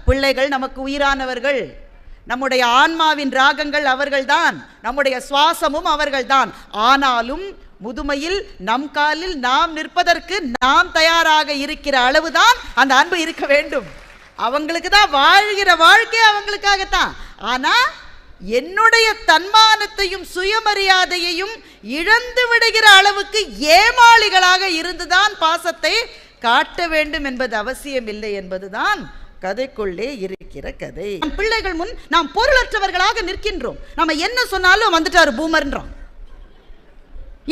பிள்ளைகள் நமக்கு உயிரானவர்கள், நம்முடைய ஆன்மாவின் ராகங்கள் அவர்கள்தான், நம்முடைய சுவாசமும் அவர்கள்தான். ஆனாலும் முதுமையில் நம் காலில் நாம் நிற்பதற்கு நாம் தயாராக இருக்கிற அளவுதான் அந்த அன்பு இருக்க வேண்டும். அவங்களுக்கு தான் வாழ்கிற வாழ்க்கை அவங்களுக்காகத்தான். ஆனா என்னுடைய தன்மானத்தையும் சுயமரியாதையையும் இழந்து விடுகிற அளவுக்கு ஏமாளிகளாக இருந்துதான் பாசத்தை காட்ட வேண்டும் என்பது அவசியம் இல்லை என்பதுதான் கதைக்குள்ளே இருக்கிற கதை. பிள்ளைகள் முன் நாம் பொருளற்றவர்களாக நிற்கின்றோம். நம்ம என்ன சொன்னாலும் வந்துட்டாரு பூமர்ன்றோம்.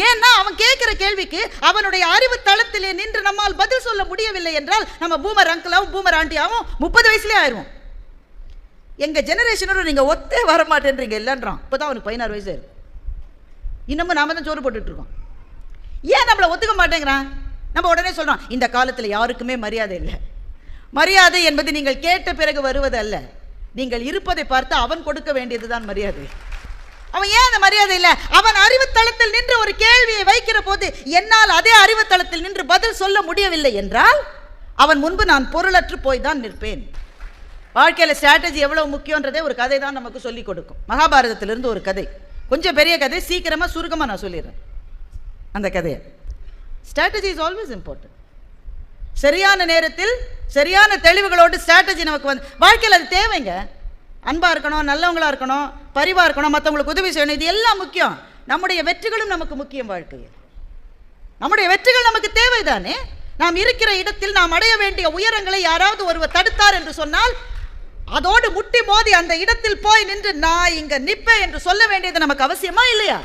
ஏன்னா அவன் கேட்கிற கேள்விக்கு அவனுடைய அறிவு தளத்திலே நின்று நம்மால் பதில் சொல்ல முடியவில்லை என்றால் நம்ம பூமர் அங்கிளாவும் பூமர் ஆண்டியாவும் 30 வயசுலேயே ஆயிடுவோம். எங்க ஜெனரேஷனோட நீங்க ஒத்தே வர மாட்டேன்றீங்க இல்லைன்றான். இப்போதான் அவனுக்கு 16 வயசு இருக்கு. இன்னமும் நாம தான் சோறு போட்டுட்டு இருக்கோம். ஏன் நம்மளை ஒத்துக்க மாட்டேங்கிறான்? நம்ம உடனே சொல்றோம் இந்த காலத்தில் யாருக்குமே மரியாதை இல்லை. மரியாதை என்பது நீங்கள் கேட்ட பிறகு வருவது அல்ல, நீங்கள் இருப்பதை பார்த்து அவன் கொடுக்க வேண்டியதுதான் மரியாதை. அவன் ஏன் அந்த மரியாதை இல்லை? அவன் அறிவுத்தளத்தில் நின்று ஒரு கேள்வியை வைக்கிற போது என்னால் அதே அறிவுத்தளத்தில் நின்று பதில் சொல்ல முடியவில்லை என்றால் அவன் முன்பு நான் பொருளற்று போய் தான் நிற்பேன். வாழ்க்கையில் ஸ்ட்ராட்டஜி எவ்வளவு முக்கியன்றதே ஒரு கதை தான் நமக்கு சொல்லிக் கொடுக்கும். மகாபாரதத்திலிருந்து ஒரு கதை, கொஞ்சம் பெரிய கதை, சீக்கிரமா சுருக்கமா நான் சொல்லிடுறேன் அந்த கதையை. Strategy is always important. சரியான நேரத்தில் சரியான தெளிவுகளோடு ஸ்ட்ராட்டஜி நமக்கு வந்து வாழ்க்கையில் அது தேவைங்க. அன்பா இருக்கணும், நல்லவங்களா இருக்கணும், பரிவா இருக்கணும், மற்றவங்களுக்கு உதவி செய்யணும், இது எல்லாம் முக்கியம். நம்முடைய வெற்றிகளும் நமக்கு முக்கியம். வாழ்க்கையில் நம்முடைய வெற்றிகள் நமக்கு தேவைதானே. நாம் இருக்கிற இடத்தில் நாம் அடைய வேண்டிய உயரங்களை யாராவது ஒருவர் தடுத்தார் என்று சொன்னால் அதோடு முட்டி மோதி அந்த இடத்தில் போய் நின்று நான் இங்க நிப்பேன் என்று சொல்ல வேண்டியது நமக்கு அவசியமா இல்லையா?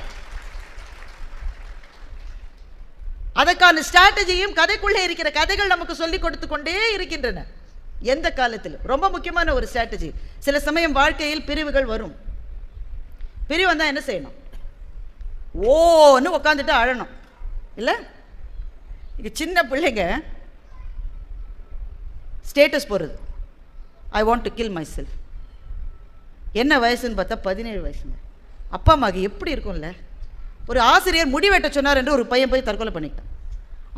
அதற்கான ஸ்ட்ராட்டஜியும் கதைக்குள்ளே இருக்கிற கதைகள் நமக்கு சொல்லிக் கொடுத்து கொண்டே இருக்கின்றன. எந்த காலத்தில் ரொம்ப முக்கியமான ஒரு ஸ்ட்ராட்டஜி. சில சமயம் வாழ்க்கையில் பிரிவுகள் வரும். பிரிவு வந்தால் என்ன செய்யணும்? ஓன்னு உட்காந்துட்டு அழணும் இல்லை? இது சின்ன பிள்ளைங்க ஸ்டேட்டஸ் போடுறது, I want to kill myself. என்ன வயசுன்னு பார்த்தா 17 வயசுங்க. அப்பா அம்மாக்கு எப்படி இருக்கும்ல? ஒரு ஆசிரியர் முடி வெட்ட சொன்னார் என்று ஒரு பையன் போய் தற்கொலை பண்ணிட்டான்.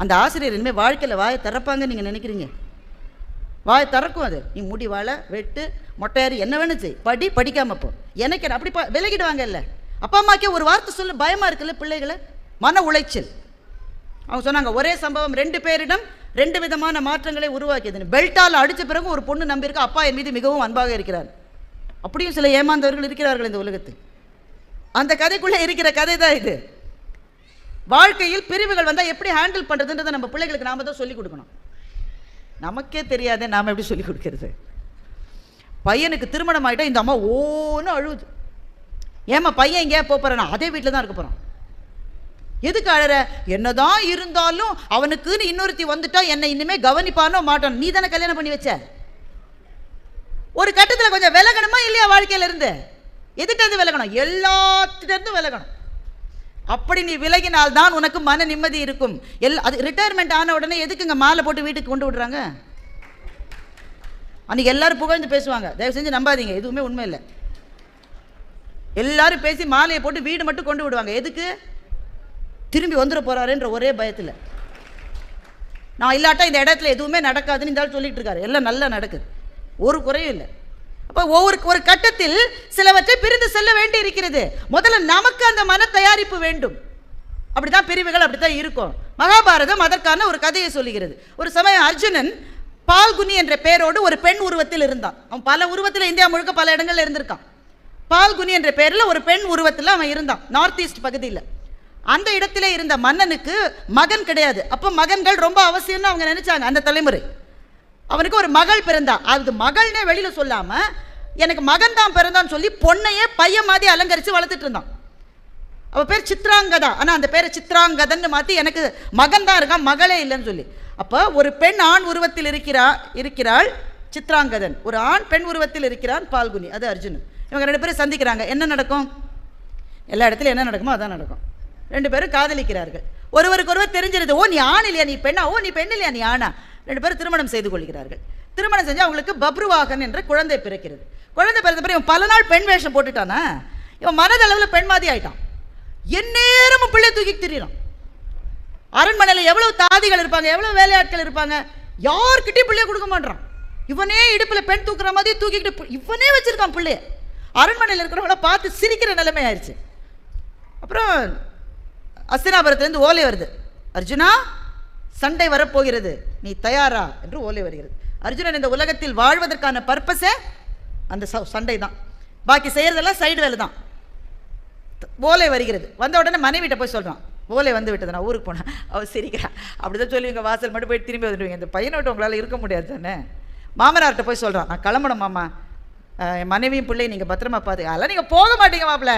அந்த ஆசிரியர் இனிமேல் வாழ்க்கையில் வாயை திறப்பாங்க நீங்கள் நினைக்கிறீங்க? வாயை திறக்கும் அது. நீ முடி வாழை வெட்டு மொட்டையாரி என்ன வேணும் செய், படிக்காமல் போ. எனக்கு அப்படி விலகிடுவாங்க இல்லை? அப்பா அம்மாக்கே ஒரு வார்த்தை சொல்ல பயமாக இருக்குல்ல பிள்ளைகளை. மன உளைச்சல். அவங்க சொன்னாங்க ஒரே சம்பவம் 2 பேரிடம் 2 விதமான மாற்றங்களை உருவாக்கியது. பெல்ட்டால் அடித்த பிறகு ஒரு பொண்ணு நம்பியிருக்க அப்பா என் மீது மிகவும் அன்பாக இருக்கிறார். அப்படியும் சில ஏமாந்தவர்கள் இருக்கிறார்கள் இந்த உலகத்தில். அந்த கதைக்குள்ளே இருக்கிற கதை தான் இது. வாழ்க்கையில் பிரிவுகள் வந்தால் எப்படி ஹேண்டில் பண்ணுறதுன்றதை நம்ம பிள்ளைகளுக்கு நாம தான் சொல்லிக் கொடுக்கணும். நமக்கே தெரியாதே நாம் எப்படி சொல்லிக் கொடுக்கறது? பையனுக்கு திருமணம் ஆகிட்டா இந்த அம்மா ஓன்னு அழுவுது. ஏமா பையன் எங்கேயா போறானா? அதே வீட்டில் தான் இருக்க போகிறான். எதுக்கு அழற? என்னதான் இருந்தாலும் அவனுக்குன்னு இன்னொருத்தி வந்துட்டா என்னை இனிமே கவனிப்பானோ மாட்டான். நீ தானே கல்யாணம் பண்ணி வச்ச. ஒரு கட்டத்தில் கொஞ்சம் விலகணுமா இல்லையா? வாழ்க்கையில இருந்து எதுக்கு விலகணும்? எல்லாத்திலிருந்து விலகணும். அப்படி நீ விலகினால்தான் உனக்கு மன நிம்மதி இருக்கும். அது ரிட்டையர்மெண்ட் ஆன உடனே எதுக்குங்க மாலை போட்டு வீட்டுக்கு கொண்டு விடுறாங்க? அன்னைக்கு எல்லாரும் புகழ்ந்து பேசுவாங்க. தயவு செஞ்சு நம்பாதீங்க, எதுவுமே உண்மை இல்லை. எல்லாரும் பேசி மாலையை போட்டு வீடு மட்டும் கொண்டு விடுவாங்க. எதுக்கு? திரும்பி வந்துட போறாருன்ற ஒரே பயத்தில். நான் இல்லாட்டா இந்த இடத்துல எதுவுமே நடக்காதுன்னு இந்த ஆள் சொல்லிட்டு இருக்காரு. எல்லாம் நல்லா நடக்குது, ஒரு குறையும் இல்லை. அப்போ ஒரு கட்டத்தில் சிலவற்றை பிரிந்து செல்ல வேண்டி இருக்கிறது. முதல்ல நமக்கு அந்த மன தயாரிப்பு வேண்டும். அப்படித்தான் பிரிவுகள் அப்படித்தான் இருக்கும். மகாபாரதம் அதற்கான ஒரு கதையை சொல்லுகிறது. ஒரு சமயம் அர்ஜுனன் பால்குனி என்ற பெயரோடு ஒரு பெண் உருவத்தில் இருந்தான். அவன் பல உருவத்தில் இந்தியா முழுக்க பல இடங்கள்ல இருந்திருக்கான். பால்குனி என்ற பெயரில் ஒரு பெண் உருவத்தில் அவன் இருந்தான், நார்த் ஈஸ்ட் பகுதியில். அந்த இடத்திலே இருந்த மன்னனுக்கு மகன் கிடையாது. அப்போ மகன்கள் ரொம்ப அவசியம்னு அவங்க நினைச்சாங்க அந்த தலைமுறை. அவனுக்கு ஒரு மகள் பிறந்தா. அது மகள்னே வெளியில சொல்லாம எனக்கு மகன் தான் பிறந்தான்னு சொல்லி பொண்ணையே பையன் மாதிரி அலங்கரித்து வளர்த்துட்டு இருந்தான். அவ பேர் சித்ராங்கதா. ஆனால் அந்த பேரை சித்ராங்கதன்னு மாற்றி எனக்கு மகன் தான் இருக்கான், மகளே இல்லைன்னு சொல்லி. அப்போ ஒரு பெண் ஆண் உருவத்தில் இருக்கிறாள் சித்ராங்கதன், ஒரு ஆண் பெண் உருவத்தில் இருக்கிறான் பால்குனி, அது அர்ஜுனன். இவங்க 2 பேரும் சந்திக்கிறாங்க. என்ன நடக்கும்? எல்லா இடத்துலையும் என்ன நடக்குமோ அதான் நடக்கும். 2 பேரும் காதலிக்கிறார்கள். ஒருவருக்கு ஒருவர் தெரிஞ்சிருது. ஓ நீ ஆண் இல்லையா, நீ பெண்ணா? ஓ நீ பெண் இல்லையா, நீ ஆணா? 2 பேரும் திருமணம் செய்து கொள்கிறார்கள். திருமணம் செஞ்சு அவங்களுக்கு பப்ருவாகன் என்ற குழந்தை பிறக்கிறது. குழந்தை பிறந்த பிறகு இவன் பல நாள் பெண் வேஷம் போட்டுட்டானா, இவன் மனதளவில் பெண் மாதிரி ஆயிட்டான். எந்நேரமும் பிள்ளை தூக்கி திரியிறான். அரண்மனையில் எவ்வளவு தாதிகள் இருப்பாங்க, எவ்வளவு வேலையாட்கள் இருப்பாங்க, யார்கிட்டையும் பிள்ளைய கொடுக்க மாட்டான். இவனே இடுப்புல பெண் தூக்குற மாதிரி தூக்கிக்கிட்டு இவனே வச்சிருக்கான் பிள்ளைய. அரண்மனையில் இருக்கிறவங்கள பார்த்து சிரிக்கிற நிலைமை ஆயிடுச்சு. அப்புறம் அஸ்தினாபுரத்துலேருந்து ஓலை வருது, அர்ஜுனா சண்டை வரப்போகிறது, நீ தயாரா என்று ஓலை வருகிறது. அர்ஜுனன் இந்த உலகத்தில் வாழ்வதற்கான பர்பஸே அந்த சண்டை தான், பாக்கி செய்யறதெல்லாம் சைடு வேலை தான். ஓலை வருகிறது, வந்த உடனே மனைவிட்ட போய் சொல்கிறான், ஓலை வந்து விட்டது, நான் ஊருக்கு போனேன். அவள் சிரிக்கிறான். அப்படிதான் சொல்லுவீங்க, வாசல் மட்டும் போய் திரும்பி வந்துடுவீங்க, இந்த பையனை விட்டு உங்களால் இருக்க முடியாது தானே. மாமனார்கிட்ட போய் சொல்கிறான், நான் கிளம்பணும் மாமா, என் மனைவியும் பிள்ளையும் நீங்கள் பத்திரமா பார்த்து. அதெல்லாம் நீங்கள் போக மாட்டீங்க மாப்பிள்ள,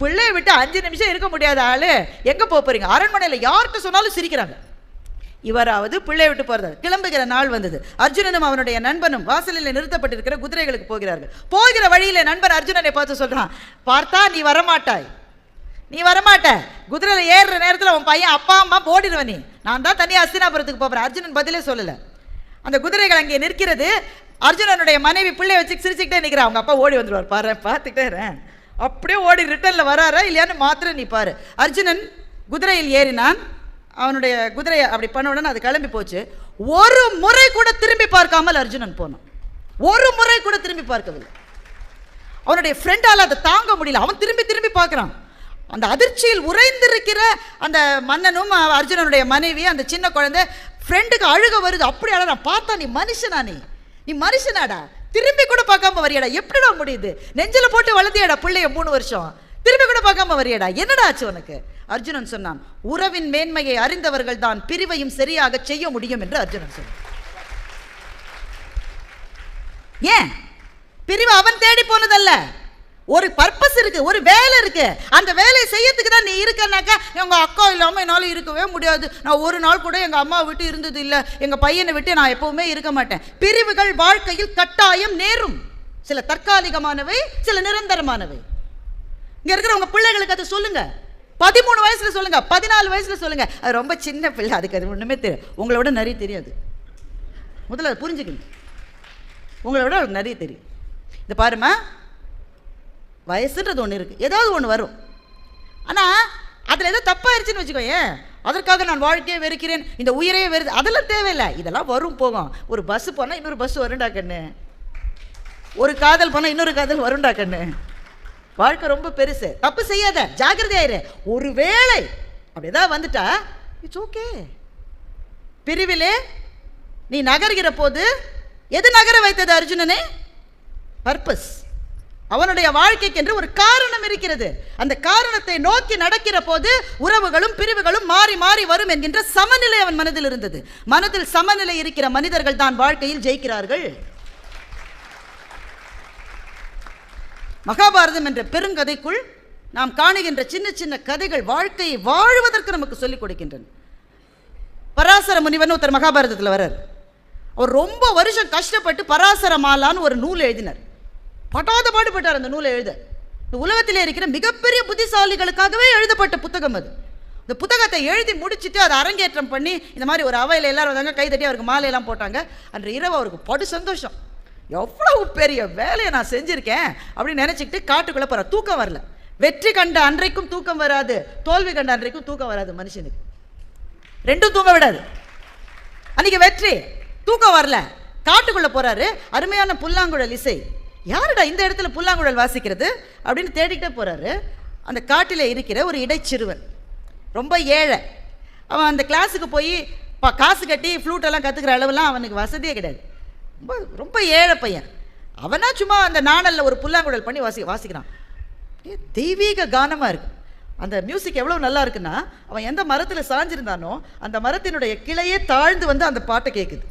பிள்ளையை விட்டு 5 நிமிஷம் இருக்க முடியாத ஆள் எங்கே போகிறீங்க? அரண்மனையில் யார்கிட்ட சொன்னாலும் சிரிக்கிறாங்க. இவராவது பிள்ளை விட்டு போகிறது. கிளம்புகிற நாள் வந்தது. அர்ஜுனனும் அவனுடைய நண்பனும் வாசலில் நிறுத்தப்பட்டிருக்கிற குதிரைகளுக்கு போகிறார்கள். போகிற வழியில் நண்பன் அர்ஜுனனை பார்த்து சொல்கிறான், பார்த்தா நீ வரமாட்டாய், நீ வரமாட்ட, குதிரையில் ஏறுற நேரத்தில் உன் பையன் அப்பா அம்மா போடிடுவ, நீ நான் தான் தனியாக அஸ்தினாபுரத்துக்கு போகிறேன். அர்ஜுனன் பதிலே சொல்லலை. அந்த குதிரைகள் அங்கே நிற்கிறது. அர்ஜுனனுடைய மனைவி பிள்ளை வச்சு சிரிச்சுக்கிட்டே நிற்கிறா. அவங்க அப்பா ஓடி வந்துடுவார், பாரு பார்த்துக்கிட்டே அப்படியே ஓடி ரிட்டர்னில் வராரா இல்லையான்னு மாத்திரம் நீ பாரு. அர்ஜுனன் குதிரையில் ஏறினான். அவனுடைய குதிரையை அப்படி பண்ண உடனே அது கிளம்பி போச்சு. ஒரு முறை கூட திரும்பி பார்க்காமல் அர்ஜுனன் போனான். ஒரு முறை கூட திரும்பி பார்க்கவில்லை. அவனுடைய ஃப்ரெண்டால் அதை தாங்க முடியல. அவன் திரும்பி திரும்பி பார்க்குறான். அந்த அதிர்ச்சியில் உறைந்திருக்கிற அந்த மன்னனும் அர்ஜுனனுடைய மனைவி அந்த சின்ன குழந்தை ஃப்ரெண்டுக்கு அழுக வருது. அப்படி அழகா பார்த்தா, நீ மனுஷனா, நீ மனுஷனாடா, திரும்பி கூட பார்க்காம வரியாடா, எப்படிடா முடியுது? நெஞ்சில போட்டு வளர்த்தியாடா பிள்ளைய 3 வருஷம், திரும்பி கூட பார்க்காம வரியாடா, என்னடா ஆச்சு உனக்கு? அர்ஜுனன் சொன்னான், உறவின் மேன்மையை அறிந்தவர்கள் தான் பிரிவையும் சரியாக செய்ய முடியும் என்று அர்ஜுனன் சொன்னான். ஏன் பிரிவு அவன் தேடி போனதல்ல, ஒரு பர்பஸ் இருக்கு, ஒரு வேலை இருக்கு. அந்த வேலையை செய்யறதுக்கு தான் நீ இருக்கனாக்கா, எங்க அக்கா இல்லாம என்னால இருக்கவே முடியாது, நான் ஒரு நாள் கூட எங்க அம்மா விட்டு இருந்தது இல்லை, எங்க பையனை விட்டு நான் எப்பவுமே இருக்க மாட்டேன். பிரிவுகள் வாழ்க்கையில் கட்டாயம் நேரும். சில தற்காலிகமானவை, சில நிரந்தரமானவை. இங்க இருக்கிற உங்க பிள்ளைகளுக்கு அதை சொல்லுங்க. 13 வயசுல சொல்லுங்க, 14 வயசுல சொல்லுங்க. அது ரொம்ப சின்ன பிள்ளை, அதுக்கு அது ஒண்ணுமே தெரியும். உங்களோட நிறைய தெரியாது. முதல்ல புரிஞ்சுக்கணும், உங்களோட நிறைய தெரியும். இது பாருமா, வயசுன்றது ஒன்று இருக்குது, ஏதாவது ஒன்று வரும். ஆனால் அதில் ஏதோ தப்பாயிருச்சுன்னு வச்சுக்கோங்க, அதற்காக நான் வாழ்க்கையை வெறுக்கிறேன், இந்த உயிரையே வெறுது, அதெல்லாம் தேவையில்லை. இதெல்லாம் வரும் போகும். ஒரு பஸ்ஸு போனால் இன்னொரு பஸ் வருண்டா கண்ணு, ஒரு காதல் போனால் இன்னொரு காதல் வருண்டா கண்ணு. வாழ்க்கை ரொம்ப பெருசு, தப்பு செய்யாத, ஜாக்கிரதையாயிரு. ஒரு வேளை அப்படி ஏதாவது வந்துட்டா இட்ஸ் ஓகே. பிரிவிலே நீ நகர்கிற போது எது நகர வைத்தது அர்ஜுனனே? பர்பஸ். அவனுடைய வாழ்க்கைக்கு என்று ஒரு காரணம் இருக்கிறது. அந்த காரணத்தை நோக்கி நடக்கிற போது உறவுகளும் பிரிவுகளும் மாறி மாறி வரும் என்கின்ற சமநிலை அவன் மனதில் இருந்தது. மனதில் சமநிலை இருக்கிற மனிதர்கள் தான் வாழ்க்கையில் ஜெயிக்கிறார்கள். மகாபாரதம் என்ற பெருங்கதைக்குள் நாம் காணுகின்ற சின்ன சின்ன கதைகள் வாழ்க்கையை வாழ்வதற்கு நமக்கு சொல்லிக் கொடுக்கின்றன. பராசர முனிவன் ஒருத்தர் மகாபாரதத்தில் வர்றார். அவர் ரொம்ப வருஷம் கஷ்டப்பட்டு பராசர மாலான்னு ஒரு நூல் எழுதினார். பட்டாத பாடுபட்டார் அந்த நூலை எழுத. இந்த உலகத்திலே இருக்கிற மிகப்பெரிய புத்திசாலிகளுக்காகவே எழுதப்பட்ட புத்தகம் அது. இந்த புத்தகத்தை எழுதி முடிச்சுட்டு அதை அரங்கேற்றம் பண்ணி இந்த மாதிரி ஒரு அவையில் எல்லாரும் வந்தாங்க, கைதட்டி அவருக்கு மாலையெல்லாம் போட்டாங்க. அன்று இரவு அவருக்கு படு சந்தோஷம், எவ்வளவு பெரிய வேலையை நான் செஞ்சுருக்கேன் அப்படின்னு நினச்சிக்கிட்டு காட்டுக்குள்ளே போகிற. தூக்கம் வரல. வெற்றி கண்ட அன்றைக்கும் தூக்கம் வராது, தோல்வி கண்ட அன்றைக்கும் தூக்கம் வராது மனுஷனுக்கு. ரெண்டும் தூங்க விடாது. அன்றைக்கி வெற்றி, தூக்கம் வரல, காட்டுக்குள்ளே போகிறாரு. அருமையான புல்லாங்குழல் இசை. யாருடா இந்த இடத்துல புல்லாங்குழல் வாசிக்கிறது அப்படின்னு தேடிக்கிட்டே போகிறாரு. அந்த காட்டில் இருக்கிற ஒரு இடைச்சிறுவன், ரொம்ப ஏழை. அவன் அந்த கிளாஸுக்கு போய் காசு கட்டி ஃப்ளூட்டெல்லாம் கற்றுக்கிற அளவுலாம் அவனுக்கு வசதியே கிடையாது. ரொம்ப ரொம்ப ஏழை பையன். அவனா சும்மா அந்த நாணலில் ஒரு புல்லாங்குழல் பண்ணி வாசிக்கிறான். தெய்வீக கானமாக இருக்குது. அந்த மியூசிக் எவ்வளோ நல்லா இருக்குன்னா, அவன் எந்த மரத்தில் சாஞ்சிருந்தானோ அந்த மரத்தினுடைய கிளையே தாழ்ந்து வந்து அந்த பாட்டை கேட்குது.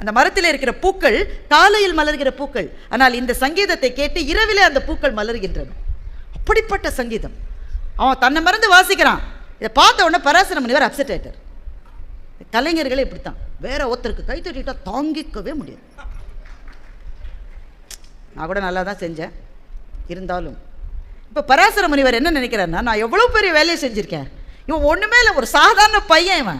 அந்த மரத்தில் இருக்கிற பூக்கள் காலையில் மலர்கிற பூக்கள், ஆனால் இந்த சங்கீதத்தை கேட்டு இரவிலே அந்த பூக்கள் மலர்கின்றன. அப்படிப்பட்ட சங்கீதம். அவன் தன்னை மறந்து வாசிக்கிறான். இதை பார்த்த உடனே பராசர முனிவர் அப்செட் ஆயிட்டார். கலைஞர்களே இப்படித்தான், வேற ஒருத்தருக்கு கை தட்டிட்டா தாங்கிக்கவே முடியாது. நான் கூட நல்லா தான் செஞ்சேன், இருந்தாலும் இப்போ பராசர முனிவர் என்ன நினைக்கிறாருன்னா, நான் எவ்வளோ பெரிய வேலையை செஞ்சுருக்கேன், இவன் ஒன்றுமே இல்லை, ஒரு சாதாரண பையன்,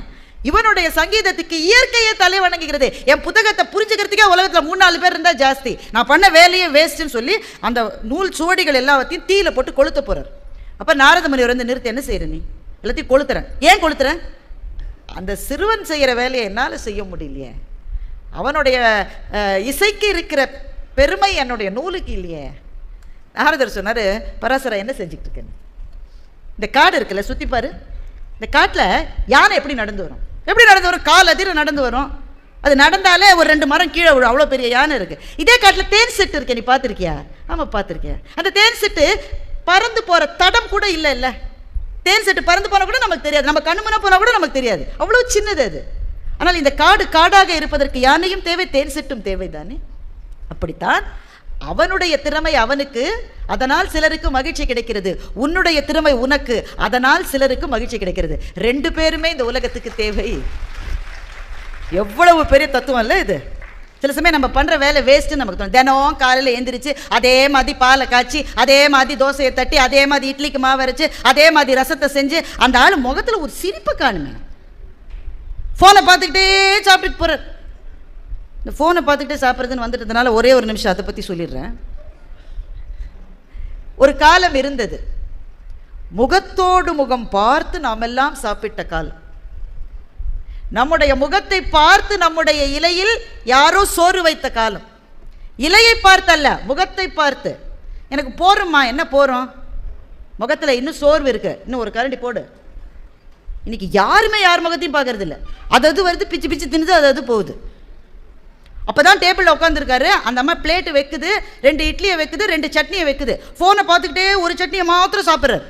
இவனுடைய சங்கீதத்துக்கு இயற்கையை தலை வணங்குகிறது. என் புத்தகத்தை புரிஞ்சுக்கிறதுக்கே உலகத்தில் 3-4 பேர் இருந்தால் ஜாஸ்தி, நான் பண்ண வேலையே வேஸ்ட்டுன்னு சொல்லி அந்த நூல் சுவடிகள் எல்லாத்தையும் தீயில போட்டு கொளுத்த போகிறார். அப்போ நாரத முனிவர் வந்து நிறுத்தி, என்ன செய்கிற நீ? எல்லாத்தையும் கொளுத்துறேன். ஏன் கொளுத்துறேன்? அந்த சிறுவன் செய்கிற வேலையை என்னால் செய்ய முடியலையே, அவனுடைய இசைக்கு இருக்கிற பெருமை என்னுடைய நூலுக்கு இல்லையே. நாரதர் சொன்னார், பராசரா என்ன செஞ்சுக்கிட்டு இருக்கேன், இந்த காடு இருக்குல்ல சுற்றி பாரு, இந்த காட்டில் யானை எப்படி நடந்து வரும், எப்படி நடந்து வரும், கால் அதிர நடந்து வரும். அது நடந்தாலே ஒரு 2 மரம் கீழே விடும், அவ்வளோ பெரிய யானை இருக்குது. இதே காட்டில் தேன் சிட்டு இருக்கேன், நீ பார்த்துருக்கியா? ஆமாம் பார்த்துருக்கேன். அந்த தேன் சிட்டு பறந்து போகிற தடம் கூட இல்லை. இல்லை, தேன் சிட்டு பறந்து போனால் கூட நமக்கு தெரியாது, நம்ம கண்ணு முன்னா போனால் கூட நமக்கு தெரியாது, அவ்வளோ சின்னது அது. ஆனால் இந்த காடு காடாக இருப்பதற்கு யானையும் தேவை, தேன் சிட்டும் தேவை தானே. அப்படித்தான் அவனுடைய திறமை அவனுக்கு, அதனால் சிலருக்கு மகிழ்ச்சி கிடைக்கிறது. உன்னுடைய திறமை உனக்கு, அதனால் சிலருக்கு மகிழ்ச்சி கிடைக்கிறது. 2 பேருமே இந்த உலகத்துக்கு தேவை. எவ்வளவு பெரிய தத்துவம் இல்லை இது. சில சமயம் நம்ம பண்ணுற வேலை வேஸ்ட்டுன்னு நமக்கு தோணும். தினம் காலையில் எழுந்திரிச்சு அதே மாதிரி பாலை காய்ச்சி, அதே மாதிரி தோசையை தட்டி, அதே மாதிரி இட்லிக்கு மாவு அரைச்சி, அதே மாதிரி ரசத்தை செஞ்சு, அந்த ஆள் முகத்தில் ஒரு சிரிப்பு காணுமே. ஃபோனை பார்த்துக்கிட்டே சாப்பிட்டுட்டு போகிறார். இந்த ஃபோனை பார்த்துக்கிட்டே சாப்பிட்றதுன்னு வந்துட்டதுனால ஒரே ஒரு நிமிஷம் அதை பற்றி சொல்லிடுறேன். ஒரு காலம் இருந்தது, முகத்தோடு முகம் பார்த்து நாம் எல்லாம் சாப்பிட்ட காலம். நம்முடைய முகத்தை பார்த்து நம்முடைய இலையில் யாரோ சோறு வைத்த காலம். இலையை பார்த்தல்ல, முகத்தை பார்த்து. எனக்கு போறோம்மா, என்ன போகிறோம், முகத்தில் இன்னும் சோர்வு இருக்கு, இன்னும் ஒரு கரண்டி போடு. இன்னைக்கு யாருமே யார் முகத்தையும் பார்க்கறது இல்லை. அது வருது, பிச்சு பிச்சு தின்னுது, அது போகுது. அப்போதான் டேபிளில் உட்காந்துருக்காரு, அந்த அம்மா பிளேட்டு வைக்குது, 2 இட்லியை வைக்குது, 2 சட்னியை வைக்குது. ஃபோனை பார்த்துக்கிட்டே ஒரு சட்னியை மாத்திரம் சாப்பிட்றாரு.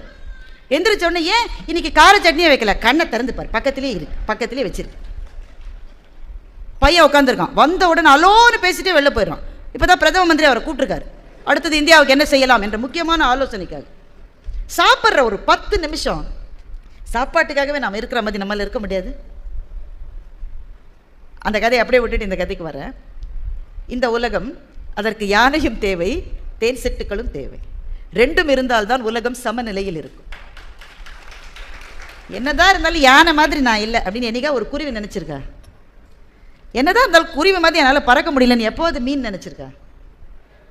எந்திரிச்ச உடனே, ஏன் இன்னைக்கு கார சட்னியை வைக்கல, கண்ணை திறந்துப்பார், பக்கத்துலேயே இருக்கு, பக்கத்துலேயே வச்சிருக்கு. பையன் உட்காந்துருக்கான், வந்த உடனே அலோன்னு பேசிட்டே வெளில போயிடுவான். இப்போ தான் பிரதம மந்திரி அவரை கூப்பிட்டுருக்காரு, அடுத்தது இந்தியாவுக்கு என்ன செய்யலாம் என்ற முக்கியமான ஆலோசனைக்காக. சாப்பிட்ற ஒரு 10 நிமிஷம் சாப்பாட்டுக்காகவே நாம் இருக்கிற மாதிரி நம்மளால் இருக்க முடியாது. அந்த கதையை அப்படியே விட்டுட்டு இந்த கதைக்கு வரேன். இந்த உலகம், அதற்கு யானையும் தேவை, தேன் சிட்டுக்களும் தேவை. 2ம் இருந்தால்தான் உலகம் சமநிலையில் இருக்கும். என்னதான் இருந்தாலும் யானை மாதிரி நான் இல்லை அப்படின்னு என்னைக்கா ஒரு குருவி நினச்சிருக்கா? என்னதான் இருந்தாலும் குருவி மாதிரி என்னால் பறக்க முடியலன்னு எப்போது மீன் நினச்சிருக்கா?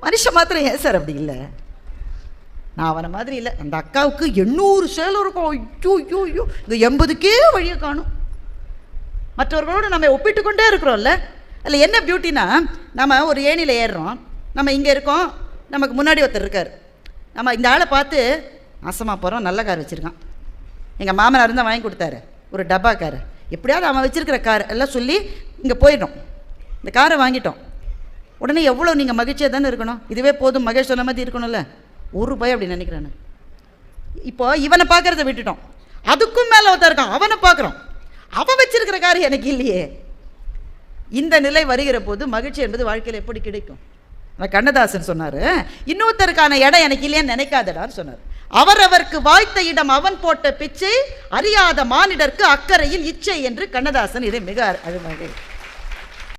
மனுஷன் மாத்திரம் ஏன் சார் அப்படி இல்லை? நான் அவனை மாதிரி இல்லை. அந்த அக்காவுக்கு 800 சேலம் இருக்கும். ஐயோ ஐயோ ஐயோ, இந்த 80க்கே வழியை காணும். மற்றவர்களோடு நம்ம ஒப்பிட்டு கொண்டே இருக்கிறோம்ல. அதில் என்ன பியூட்டினா, நம்ம ஒரு ஏணியில் ஏறுறோம், நம்ம இங்கே இருக்கோம், நமக்கு முன்னாடி ஒருத்தர் இருக்கார். நம்ம இந்த ஆளை பார்த்து நாசமாக போகிறோம், நல்ல கார் வச்சுருக்கான், எங்கள் மாமனார் இருந்தால் வாங்கி கொடுத்தாரு, ஒரு டப்பா கார், எப்படியாவது அவன் வச்சுருக்கிற கார் எல்லாம் சொல்லி இங்கே போயிடும். இந்த காரை வாங்கிட்டோம். உடனே எவ்வளோ நீங்கள் மகிழ்ச்சியாக தானே இருக்கணும். இதுவே போதும், மகேஷ் சொன்ன மாதிரி இருக்கணும்ல. ஒரு பயம் அப்படி நினைக்கிறேன். இப்போ இவனை பார்க்குறத விட்டுட்டோம், அதுக்கும் மேலே ஒருத்தர் இருக்கான், அவனை பார்க்குறோம், அவன் வச்சிருக்கிற கார் எனக்கு இல்லையே. இந்த நிலை வருகிற போது மகிழ்ச்சி என்பது வாழ்க்கையில் எப்படி கிடைக்கும்? கண்ணதாசன் சொன்னார், இன்னொருத்தருக்கான இடம் எனக்கு இல்லையான்னு நினைக்காதடான்னு சொன்னார். அவரவர்க்கு வாய்த்த இடம் அவன் போட்ட பிச்சை, அறியாத மானிடர்க்கு அக்கறையில் இச்சை என்று கண்ணதாசன் இதை மிக அழகாக